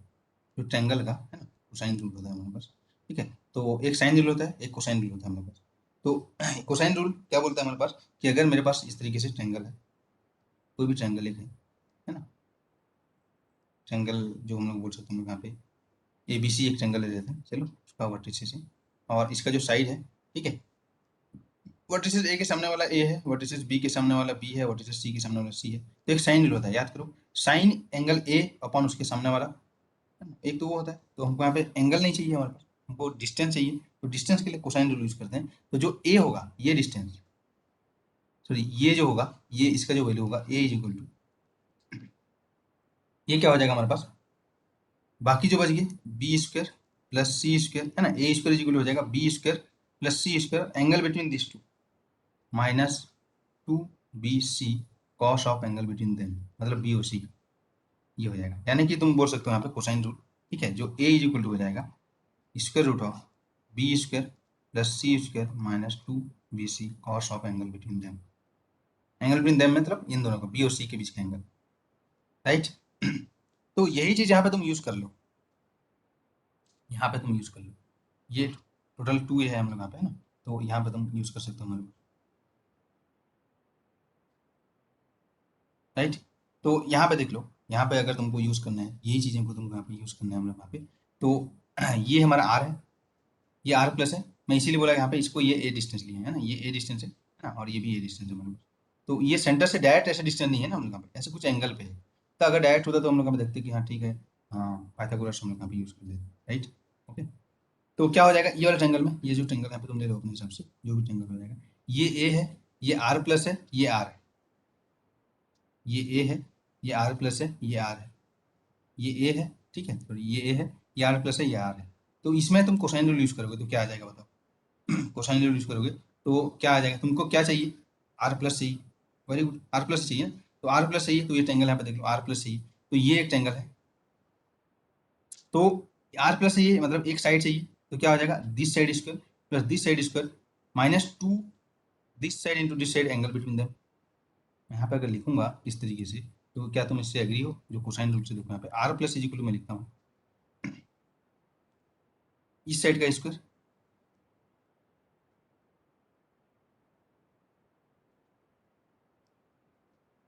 जो ट्रायंगल का है ना, कोसाइन रूल होता है हमारे पास, ठीक है। तो एक साइन रूल होता है, एक कोसाइन रूल होता है हमारे पास। तो कोसाइन रूल क्या बोलता है हमारे पास, कि अगर मेरे पास इस तरीके से ट्रायंगल है, कोई भी ट्रायंगल एक है ना, ट्रायंगल जो हम लोग बोल सकते हैं हम लोग यहाँ पे ABC एक ट्रायंगल ले लेते हैं, चलो उसका वर्टिसेस है, और इसका जो साइड है, ठीक है, वर्टिसेस ए के सामने वाला ए है, वर्टिसेस बी के सामने वाला बी है, वर्टिसेस सी के सामने वाला सी है। तो एक साइन रूल होता है, याद करो, साइन एंगल ए अपॉन उसके सामने वाला, है ना, एक तो वो होता है। तो हमको यहाँ पे एंगल नहीं चाहिए हमारे पास, हमको डिस्टेंस चाहिए, तो डिस्टेंस के लिए कोसाइन रूल यूज करते हैं। तो जो ए होगा ये डिस्टेंस, सॉरी ये जो होगा, ये इसका जो वैल्यू होगा ए इज इक्वल टू, ये क्या हो जाएगा हमारे पास, बाकी जो बच गए B square plus C square, है ना, ए स्क्वायर इज इक्वल हो जाएगा B square plus C square, angle between this two minus 2BC cos of angle between them, मतलब बी और सी, ये हो जाएगा। यानी कि तुम बोल सकते हो यहाँ पे कोसाइन रूल, ठीक है, जो ए इज इक्वल टू हो जाएगा square root of B square plus C square minus 2BC cos of angle between them, angle between them मतलब इन दोनों का, बी और सी के बीच का एंगल, राइट। तो यही चीज यहाँ पे तुम यूज कर लो, यहाँ पे तुम यूज कर लो, ये टोटल 2 है हम लोग यहाँ पे, है ना, तो यहाँ पे तुम यूज कर सकते हो हमारे, राइट। तो यहाँ पे देख लो, यहाँ पे अगर तुमको यूज करना है यही चीजें को तुमको यहाँ पे यूज करना है हम लोग यहाँ पे, तो ये हमारा आर है, ये आर प्लस है, मैं इसीलिए बोला यहाँ पे इसको, ये ए डिस्टेंस लिए है ना, ये ए डिस्टेंस है ना, और ये भी ए डिस्टेंस है हमारे पास। तो ये सेंटर से डायरेक्ट ऐसे डिस्टेंस नहीं है ना हम लोग यहाँ पे, ऐसे कुछ एंगल पे है। तो अगर डायरेक्ट होता तो हम लोग यहाँ पे देखते कि हाँ ठीक है, हाँ पाइथागोरस हम लोग यहाँ पे यूज कर देते, राइट, ओके। तो क्या हो जाएगा ये वाला ट्रायंगल में, ये जो ट्रायंगल यहाँ पे तुम ले लो अपने हिसाब से, जो भी ट्रायंगल हो जाएगा, ये ए है, ये आर प्लस है, ये आर है, ये ए है, ये आर प्लस है, ये आर है, ये ए है, ठीक है, तो ये ए है, ये आर प्लस है, ये आर है। तो इसमें तुम कोसाइन रूल यूज करोगे तो क्या आ जाएगा बताओ, कोसाइन रूल यूज करोगे तो क्या आ जाएगा, तुमको क्या चाहिए, आर प्लस चाहिए, वेरी गुड, आर प्लस चाहिए ना? तो आर प्लस चाहिए, तो ये ट्रायंगल यहाँ पे देख लो, आर प्लस चाहिए, तो ये एक ट्रायंगल है, तो आर प्लस चाहिए मतलब एक साइड चाहिए, तो क्या हो जाएगा, this side square plus this side square minus 2 this side into this side, angle between them. यहाँ पे अगर लिखूंगा इस तरीके से, तो क्या तुम इससे एग्री हो, जो कोसाइन रूल से देखो यहाँ पे R plus is equal to मैं लिखता हूँ इस साइड का स्क्वायर,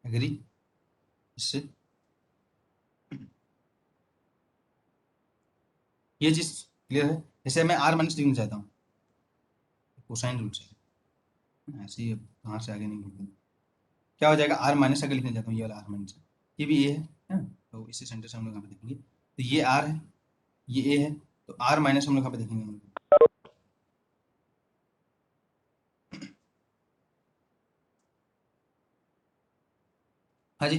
एग्री इससे, ये चीज क्लियर है। जैसे मैं आर माइनस लिखना चाहता हूँ कोसाइन रूल से, ऐसे ही, अब कहाँ से आगे नहीं बोलते, क्या हो जाएगा, आर माइनस अगर लिखना चाहता हूँ ये वाला आर माइनस, ये भी ए है ना, तो इसी सेंटर से हम लोग यहाँ पे देखेंगे, तो ये आर है, ये ए है, तो आर माइनस हम लोग यहाँ पे देखेंगे हम लोग, हाँ जी,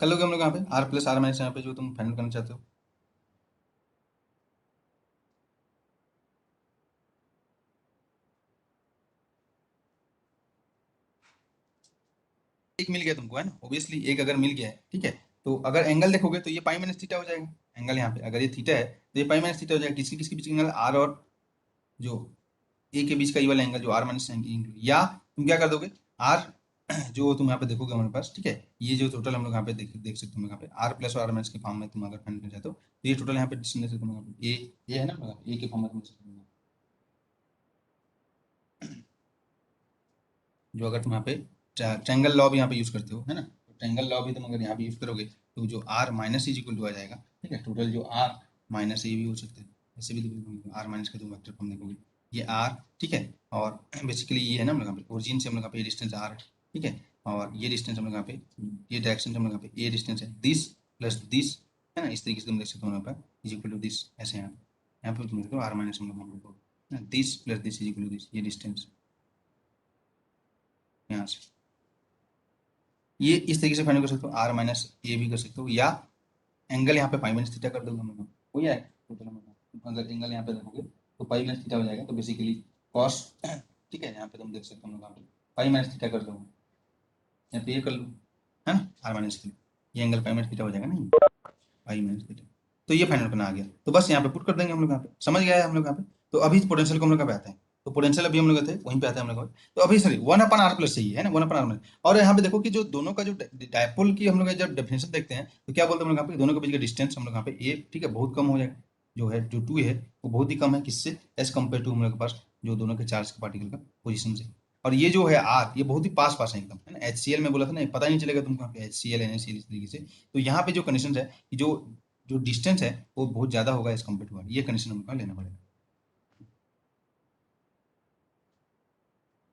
कर लोगे हम लोग यहाँ पे आर प्लस आर माइनस, यहाँ पे जो तुम फाइनल करना चाहते हो, एक मिल गया तुमको, है ना, ऑब्वियसली एक अगर मिल गया है, ठीक है, तो अगर एंगल देखोगे तो ये पाई माइनस थीटा हो जाएगा। एंगल यहाँ पे अगर ये थीटा है तो ये पाई माइनस थीटा हो जाएगा। किसकी किसके बीच एंगल, आर और जो ए के बीच का ये वाला एंगल जो आर माइनस, या तुम क्या कर दोगे, आर जो तुम यहाँ पे देखोगे हमारे पास, ठीक है, ये जो टोटल हम लोग यहाँ पे देख सकते हो, यहाँ पे आर प्लस और आर माइनस के फॉर्म में तुम अगर फाइंड करना चाहते हो तो ये टोटल यहाँ पे डिस्टेंस देख सकते हो, यहाँ पे ए है ना, ए के फॉर्म में तुम देख सकते हो। जो अगर तुम यहाँ पे ट्रायंगल लॉ भी यहाँ पे यूज करते हो, है ना, तो ट्रायंगल लॉ भी तुम अगर यहाँ पे यूज करोगे तो जो R minus is equal to आ जाएगा, ठीक है, टोटल जो आर माइनस ए भी हो सकते हैं, ऐसे भी आर माइनस का तुम वेक्टर फॉर्म देखोगे, ये आर, ठीक है, और बेसिकली ये है ना हम लोग यहाँ पे ओरिजिन से हम लोग यहाँ पे ये डिस्टेंस आर, ठीक है, और ये डिस्टेंस हम लोग यहाँ पे, ये डायरेक्शन से हम लोग यहाँ पे ये डिस्टेंस है दिस प्लस दिस, है ना, इस तरीके से तुम देख सकते हो यहाँ पर इज इक्वल टू दिस, ऐसे यहाँ पे तुम देखो आर माइनस हम लोग this plus this is equal to this, ये डिस्टेंस यहाँ से ये इस तरीके से फाइंड कर सकते हो, आर माइनस ए भी कर सकते हो, या एंगल यहाँ पे पाई माइनस थीटा कर दोगे हम लोग, हो जाएगा टोटल हम लोग। अगर एंगल यहाँ पे देखोगे तो पाई माइनस थीटा हो जाएगा, तो बेसिकली कॉस, ठीक है, यहाँ पे तुम देख सकते हो हम लोग यहाँ पे पाई माइनस थीटा कर दो, यहाँ पे ये कर लो, है ना, आर माइनस थीटा, ये एंगल पाई माइनस थीटा हो जाएगा ना, पाई माइनस थीटा, तो ये फाइनल करना आ गया, तो बस यहाँ पे पुट कर देंगे हम लोग, यहाँ पे समझ गया है हम लोग यहाँ पे। तो अभी पोटेंशियल को हम लोग यहाँ पे आते हैं, तो पोटेंशियल अभी हम लोग थे वहीं पे आते हैं हम लोग, तो अभी sorry one upon R plus चाहिए, है ना, वन अपन आर माइनस, और यहाँ पे देखो कि जो दोनों का जो डायपोल की हम लोग जब डेफिनेशन देखते हैं तो क्या बोलते हैं हम लोग यहाँ पे, दोनों के बीच का डिस्टेंस हम लोग यहाँ पे ए, ठीक है, बहुत कम हो जाएगा, जो है जो टू है वो बहुत ही कम है, किससे, एज कम्पेयर टू हम लोग के पास जो दोनों के चार्ज के पार्टिकल का पोजिशन से, और ये जो है आर ये बहुत ही पास पास है एकदम, है ना, HCl में बोला था ना, पता ही नहीं चलेगा तुमको यहाँ पे HCl NaCl इस तरीके से, तो यहाँ पे जो कंडीशन है कि जो जो डिस्टेंस है वो बहुत ज्यादा होगा एज कम्पेयर टू आर, ये कंडीशन हमको लेना पड़ेगा,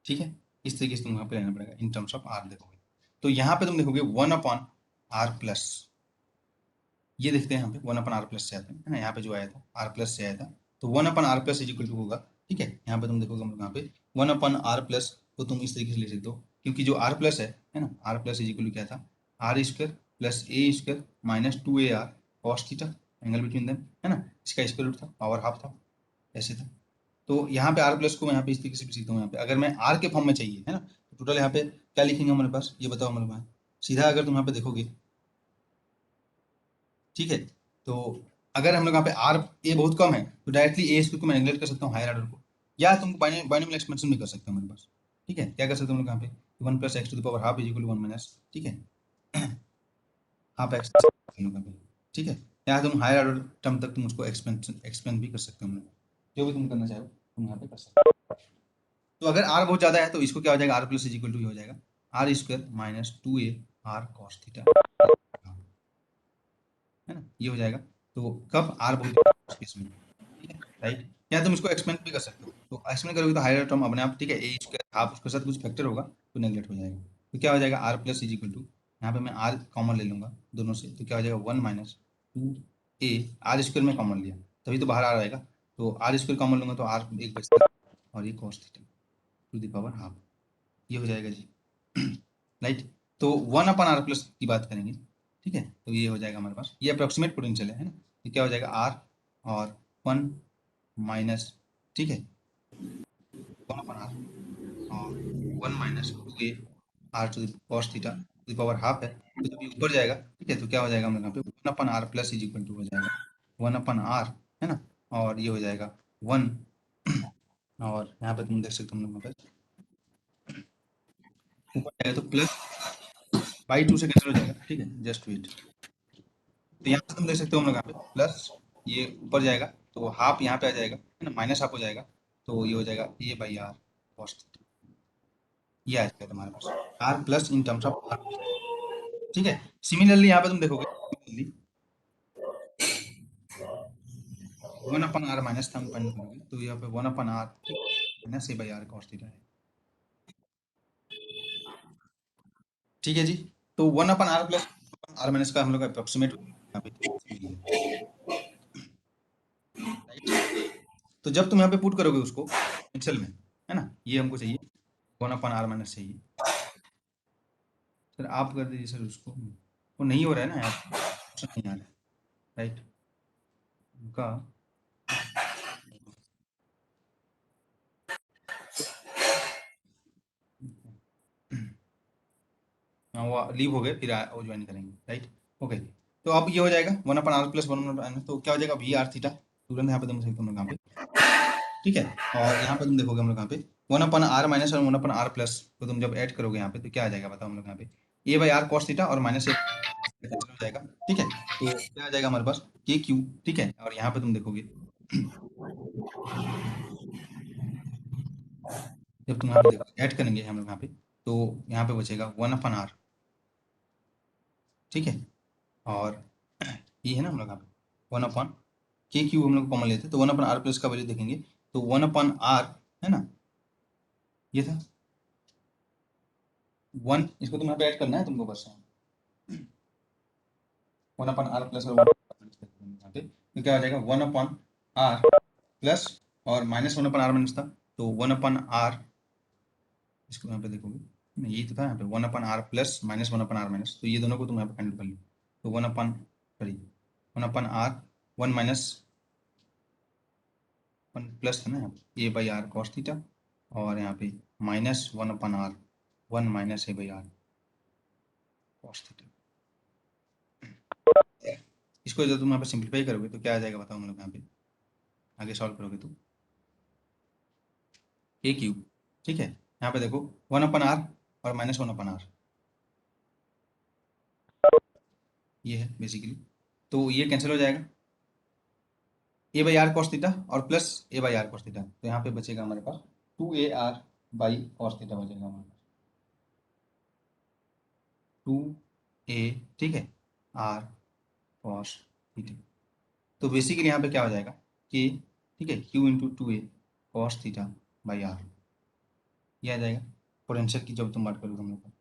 ठीक है, इस तरीके से तुम यहाँ पे लेना पड़ेगा इन टर्म्स ऑफ आर देखोगे, तो यहाँ पे तुम देखोगे वन अपॉन आर प्लस, ये देखते हैं यहाँ पे वन अपन आर प्लस से आता है ना, यहाँ पे जो आया था आर प्लस से आया था, तो one upon R plus is equal to होगा, ठीक है, यहाँ पे तुम देखोगे हम लोग यहाँ पे वन अपन आर प्लस को तुम इस तरीके से ले सकते हो, क्योंकि जो आर प्लस है ना, R plus is equal to क्या था, R square plus A square minus two A R cos theta, angle between them, है ना, इसका स्क्वायर रूट था, पावर हाफ था, ऐसे था, तो यहाँ पे आर प्लस को मैं यहाँ पे इस तरीके से भी सीखता हूँ, यहाँ पे अगर मैं आर के फॉर्म में चाहिए, है ना, तो टोटल यहाँ पे क्या लिखेंगे हमारे पास, ये बताओ हमारे पास, सीधा अगर तुम यहाँ पे देखोगे, ठीक है, तो अगर हम लोग यहाँ पे आर ए बहुत कम है तो डायरेक्टली ए स्क्वायर को मैं नेगलेक्ट कर सकता हूँ हायर ऑर्डर को, या तुम बाइनोमियल एक्सपेंशन भी कर सकते हो हमारे पास, ठीक है, क्या कर सकते हो हम लोग यहाँ पे one plus X to the power half is equal to one minus, ठीक है, हाफ एक्स, ठीक है, या तुम हायर ऑर्डर टर्म तक तुम उसको एक्सपेंड भी कर सकते हो हम लोग, जो भी तुम करना चाहो तुम यहाँ पे कर सकते हो, तो अगर आर बहुत ज्यादा है तो इसको क्या हो जाएगा, R plus is equal to हो जाएगा R square minus two A R cos theta, है ना, ये हो जाएगा, तो कब आर बहुत केस में, ठीक है, राइट, या तुम इसको एक्सपेंड भी कर सकते हो, तो एक्सपेंड करोगे तो हायर टर्म अपने आप, ठीक है, ए स्क्वायर हाफ उसके साथ कुछ फैक्टर होगा तो नेगलेक्ट हो जाएगा, तो क्या हो जाएगा R plus is equal to, यहाँ पे मैं आर कॉमन ले लूंगा दोनों से, तो क्या हो जाएगा one minus two A, R square में कॉमन लिया तभी तो बाहर आ रहेगा, तो आर स्क्वायर कॉमन लूंगा तो आर एक बचता और ये cos theta to the power half, ये हो जाएगा जी, राइट, तो वन अपन आर प्लस की बात करेंगे, ठीक है, तो ये हो जाएगा हमारे पास, ये अप्रोक्सीमेट पोटेंशियल है ना, तो क्या हो जाएगा आर और वन माइनस, ठीक है, वन अपन आर और one minus two A R two cos theta to power half है, तो जब ये ऊपर जाएगा, ठीक है, तो क्या हो जाएगा हम लोग यहाँ पे one upon R plus is equal to हो जाएगा वन अपन आर, है ना, और ये हो जाएगा वन, और यहाँ पे तुम देख सकते हो हम लोग यहाँ पे ऊपर जाएगा तो प्लस बाई टू से कैंसिल हो जाएगा, ठीक है, जस्ट वेट, तो यहाँ पे तुम देख सकते हो हम लोग यहाँ पे प्लस ये ऊपर जाएगा तो हाफ यहाँ पे आ जाएगा, है ना, माइनस हाफ हो जाएगा, तो ये हो जाएगा ए बाई आर कॉस, ये आ जाएगा तुम्हारे पास R plus in terms of R, ठीक है, सिमिलरली यहाँ पे तुम देखोगे वन अपन आर माइनस थम पॉइंट करोगे तो यहाँ पे one upon R minus A by R cos theta है, ठीक है जी, तो one upon R plus R minus का हम लोग अप्रोक्सीमेट यहाँ पे, तो जब तुम यहाँ पे पुट करोगे उसको एक्सेल में, है ना, ये हमको चाहिए वन अपन आर माइनस चाहिए, सर आप कर दीजिए सर उसको, वो नहीं हो रहा है ना यार, ऑप्शन नहीं आ रहा है, राइट, उनका हाँ, वो लीव हो गए फिर वो ज्वाइन करेंगे, राइट। ओके, तो अब ये हो जाएगा 1/r प्लस 1/r, तो क्या हो जाएगा वी आर थीटा, तुरंत यहाँ पे तुम सकते हो यहाँ पे, ठीक है। और यहाँ पे तुम देखोगे हम लोग यहाँ पे 1/r माइनस और 1/r प्लस को तुम जब ऐड करोगे यहाँ पे तो क्या आ जाएगा बताओ हम लोग यहाँ पे, a/r cos थीटा और माइनस ए हो जाएगा, ठीक है। तो क्या आ जाएगा हमारे पास के क्यू, ठीक है। और यहाँ पे तुम देखोगे जब तुम यहाँ पे देखो ऐड करेंगे हम लोग यहाँ पे, तो यहाँ पे बचेगा 1/r, ठीक है। और ये है ना हम लोग यहाँ पे 1/, के क्यू हम लोग कॉमन लेते हैं तो 1/r प्लस का वैल्यू देखेंगे तो 1/r है ना, ये था 1, इसको तुम यहाँ पे ऐड करना है तुमको बस 1/r प्लस और 1 यहाँ पे, तो क्या हो जाएगा 1/r प्लस और माइनस 1/r माइनस था तो 1/r, इसको यहाँ पे देखोगे नहीं यही तो था यहाँ पे 1/r plus minus 1/r minus, तो ये दोनों को तुम यहाँ पे कैंसिल कर लो तो 1/r 1 माइनस 1 प्लस है ना यहाँ पे a/r cos थीटा और यहाँ पे minus 1/r 1 minus a/r cos theta. इसको जब तुम यहाँ पे सिंप्लीफाई करोगे तो क्या आ जाएगा बताओ हम लोग यहाँ पे आगे सॉल्व करोगे तो ए क्यूब, ठीक है। यहाँ पे देखो 1/r और माइनस 1/r ये है बेसिकली, तो ये कैंसिल हो जाएगा a/r cos थीटा और प्लस a/r cos थीटा, तो यहाँ पे बचेगा हमारे पास 2ar बाई cos थीटा बचेगा हमारे पास 2a, ठीक है, r cos थीटा। तो बेसिकली यहाँ पे क्या हो जाएगा कि ठीक है q into 2a cos theta by r, ये आ जाएगा पोटेंशियल की जब तुम बात करोगे हम लोग,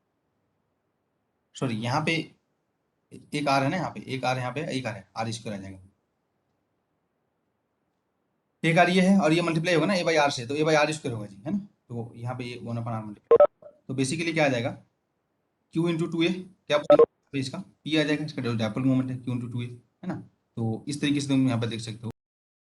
सॉरी यहाँ पे एक आर है ना, यहाँ पे एक आर, यहाँ पे एक आर है, आर स्क्वायर आ जाएगा, एक आर ये है और ये मल्टीप्लाई होगा ना a/r से तो a/r स्क्वायर होगा जी, है ना। तो यहाँ पे ये 1/r मल्टीप्लाई, तो बेसिकली क्या आ जाएगा q इंटू 2a, क्या इसका p आ जाएगा, इसका डायपोल मोमेंट है q इंटू 2a, है ना। तो इस तरीके से तुम यहाँ पे देख सकते हो।